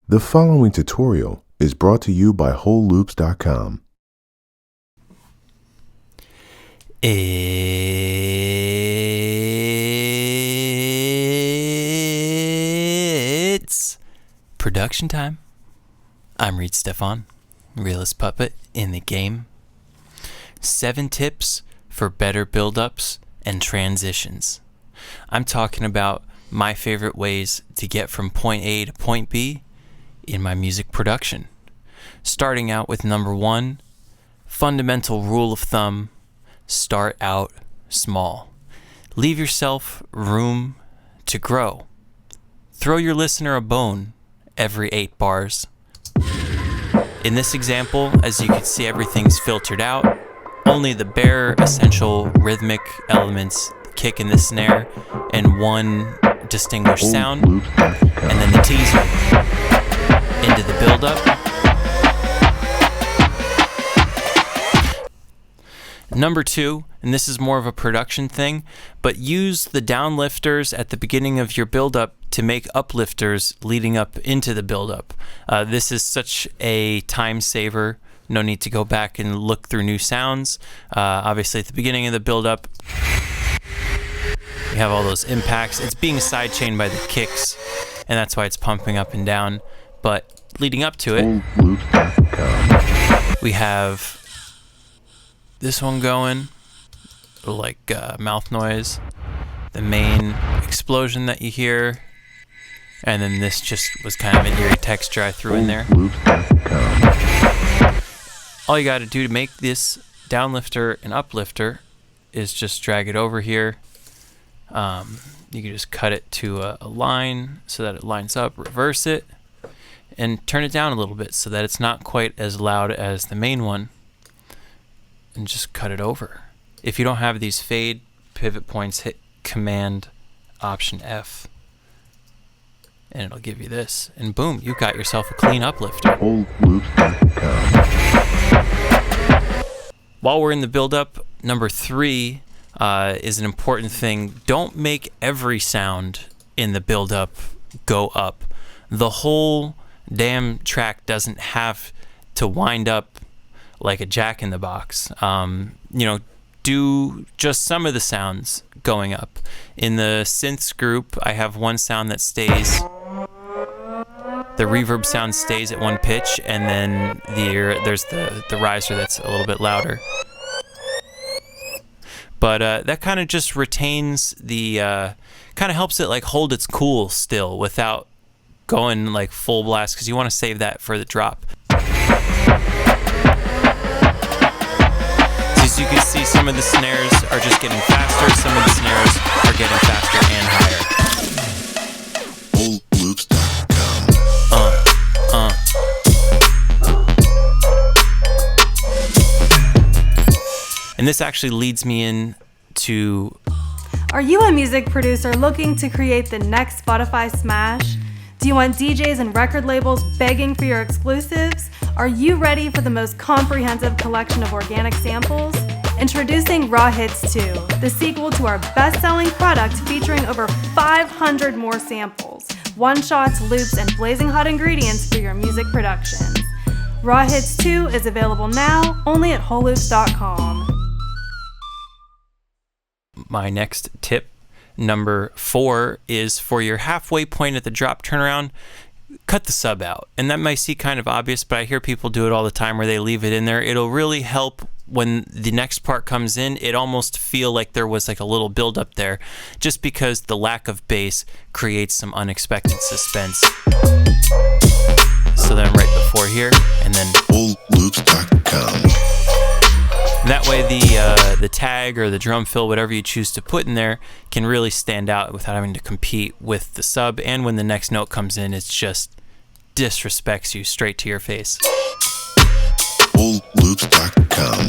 The following tutorial is brought to you by WholeLoops.com. It's production time. I'm Reid Stefan, realist puppet in the game. 7 tips for better build-ups and transitions. I'm talking about my favorite ways to get from point A to point B in my music production. Starting out with number 1, fundamental rule of thumb, start out small. Leave yourself room to grow. Throw your listener a bone every 8 bars. In this example, as you can see, everything's filtered out. Only the bare essential rhythmic elements, the kick and the snare, and one distinguished sound, and then the teaser into the build-up. Number 2, and this is more of a production thing, but use the downlifters at the beginning of your build-up to make uplifters leading up into the build-up. This is such a time saver. No need to go back and look through new sounds. Obviously, at the beginning of the build-up, you have all those impacts. It's being sidechained by the kicks, and that's why it's pumping up and down. But leading up to it, we have this one going, like mouth noise, the main explosion that you hear, and then this just was kind of an eerie texture I threw in there. All you got to do to make this downlifter and uplifter is just drag it over here. You can just cut it to a line so that it lines up, reverse it, and turn it down a little bit so that it's not quite as loud as the main one, and just cut it over. If you don't have these fade pivot points, hit Command Option F, and it'll give you this, and boom, you've got yourself a clean uplifter. While we're in the build-up, number 3 is an important thing. Don't make every sound in the build-up go up. The whole damn track doesn't have to wind up like a jack-in-the-box. Do just some of the sounds going up. In the synths group, I have one sound that stays. The reverb sound stays at one pitch, and then there's the riser that's a little bit louder. But that kind of just retains the, kind of helps it like hold its cool still without going like full blast, because you want to save that for the drop. As you can see, some of the snares are just getting faster, some of the snares are getting faster and higher. And this actually leads me in to... Are you a music producer looking to create the next Spotify smash? Do you want DJs and record labels begging for your exclusives? Are you ready for the most comprehensive collection of organic samples? Introducing Raw Hits 2, the sequel to our best-selling product featuring over 500 more samples, one-shots, loops, and blazing hot ingredients for your music productions. Raw Hits 2 is available now only at WholeLoops.com. My next tip, number 4, is for your halfway point at the drop turnaround, cut the sub out. And that might seem kind of obvious, but I hear people do it all the time where they leave it in there. It'll really help when the next part comes in. It almost feel like there was like a little build up there, just because the lack of bass creates some unexpected suspense. So then right before here, and then WholeLoops.com. That way the tag or the drum fill, whatever you choose to put in there, can really stand out without having to compete with the sub. And when the next note comes in, it's just disrespects you straight to your face. WholeLoops.com.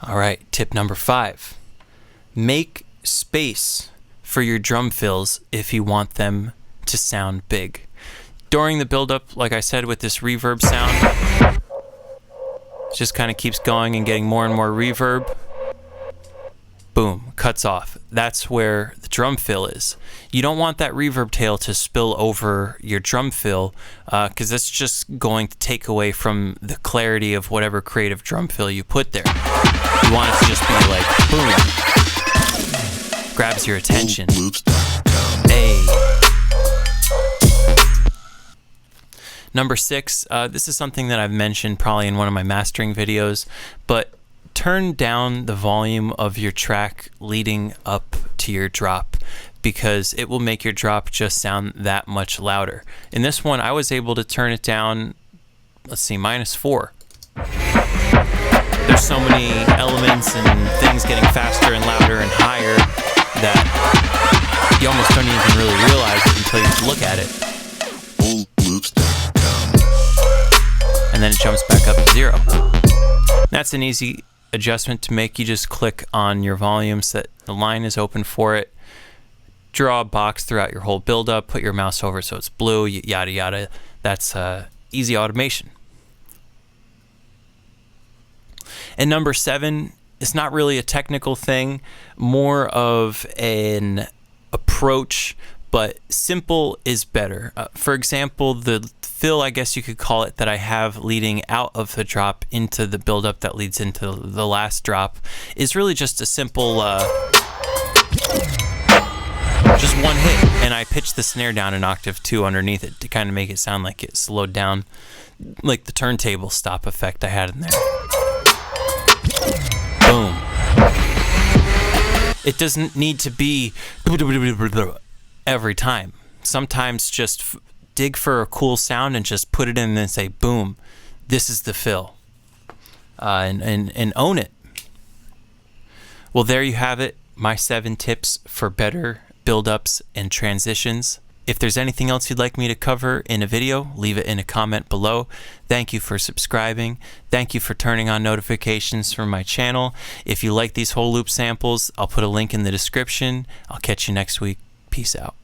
All right, tip number 5. Make space for your drum fills if you want them to sound big. During the build-up, like I said, with this reverb sound, it just kind of keeps going and getting more and more reverb. boom, cuts off. That's where the drum fill is. You don't want that reverb tail to spill over your drum fill, because that's just going to take away from the clarity of whatever creative drum fill you put there. You want it to just be like, boom, grabs your attention. Hey. Number 6, this is something that I've mentioned probably in one of my mastering videos, but turn down the volume of your track leading up to your drop, because it will make your drop just sound that much louder. In this one, I was able to turn it down, let's see, -4. There's so many elements and things getting faster and louder and higher that you almost don't even really realize it until you look at it. And then it jumps back up to 0. That's an easy adjustment to make. You just click on your volume so that the line is open for it. Draw a box throughout your whole build-up, put your mouse over so it's blue, yada yada. That's easy automation. And number 7, it's not really a technical thing, more of an approach, but simple is better. For example, the fill, I guess you could call it, that I have leading out of the drop into the buildup that leads into the last drop is really just a simple, just one hit, and I pitch the snare down an octave too underneath it to kind of make it sound like it slowed down, like the turntable stop effect I had in there. Boom. It doesn't need to be every time. Sometimes just dig for a cool sound and just put it in and then say, boom, this is the fill. And own it. Well, there you have it. My 7 tips for better build-ups and transitions. If there's anything else you'd like me to cover in a video, leave it in a comment below. Thank you for subscribing. Thank you for turning on notifications from my channel. If you like these whole loop samples, I'll put a link in the description. I'll catch you next week. Peace out.